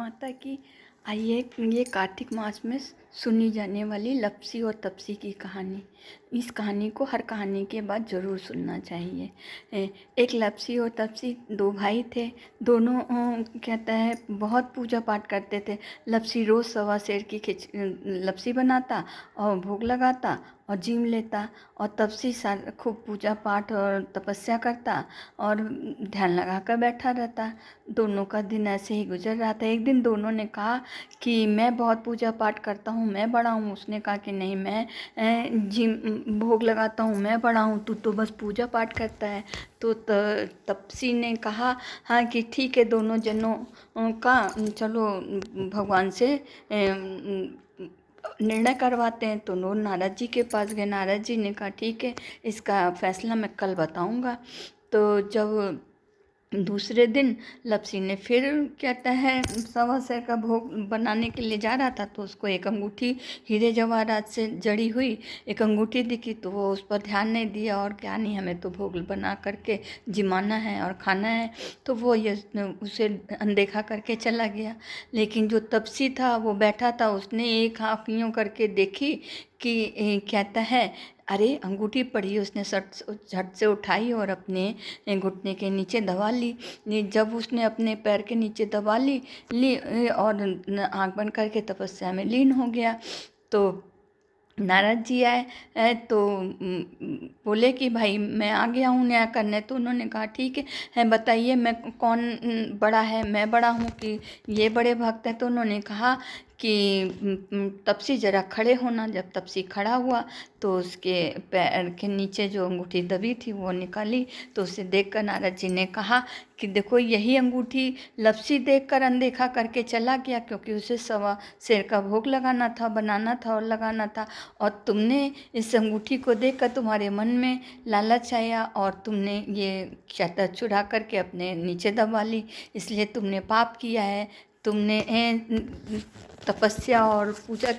माता की। आइए ये कार्तिक मास में सुनी जाने वाली लप्सी और तप्सी की कहानी। इस कहानी को हर कहानी के बाद ज़रूर सुनना चाहिए। एक लप्सी और तप्सी दो भाई थे। दोनों कहता है बहुत पूजा पाठ करते थे। लप्सी रोज़ सवा सेर की लप्सी बनाता और भोग लगाता और जीम लेता, और तप्सी खूब पूजा पाठ और तपस्या करता और ध्यान लगा कर बैठा रहता। दोनों का दिन ऐसे ही गुजर रहा था। एक दिन दोनों ने कहा कि मैं बहुत पूजा पाठ करता हूँ, मैं बड़ा हूँ। उसने कहा कि नहीं, मैं जिम भोग लगाता हूँ, मैं बड़ा हूँ, तू तो बस पूजा पाठ करता है। तो तपसी ने कहा हाँ कि ठीक है, दोनों जनों का चलो भगवान से निर्णय करवाते हैं। तो वो नारद जी के पास गए। नारद जी ने कहा ठीक है, इसका फैसला मैं कल बताऊंगा। तो जब दूसरे दिन लप्सी ने फिर कहता है सवा सेर का भोग बनाने के लिए जा रहा था, तो उसको एक अंगूठी हीरे जवाहरात से जड़ी हुई एक अंगूठी दिखी। तो वो उस पर ध्यान नहीं दिया और क्या नहीं, हमें तो भोग बना करके जिमाना है और खाना है। तो वो ये उसे अनदेखा करके चला गया। लेकिन जो तपसी था वो बैठा था, उसने एक आँख यूँ करके देखी कि कहता है अरे अंगूठी पड़ी। उसने झट से उठाई और अपने घुटने के नीचे दबा ली। जब उसने अपने पैर के नीचे दबा ली और आँख बंद करके तपस्या में लीन हो गया। तो नारद जी आए तो बोले कि भाई मैं आ गया हूँ न्याय करने। तो उन्होंने कहा ठीक है बताइए, मैं कौन बड़ा है, मैं बड़ा हूँ कि ये बड़े भक्त हैं। तो उन्होंने कहा कि तपसी जरा खड़े होना। जब तपसी खड़ा हुआ तो उसके पैर के नीचे जो अंगूठी दबी थी वो निकाली। तो उसे देखकर नारद जी ने कहा कि देखो, यही अंगूठी लप्सी देखकर अनदेखा करके चला गया, क्योंकि उसे सवा सेर का भोग लगाना था, बनाना था और लगाना था। और तुमने इस अंगूठी को देखकर तुम्हारे मन में लालच आया और तुमने ये चादर चुरा करके अपने नीचे दबा ली, इसलिए तुमने पाप किया है। तुमने तपस्या और पूजा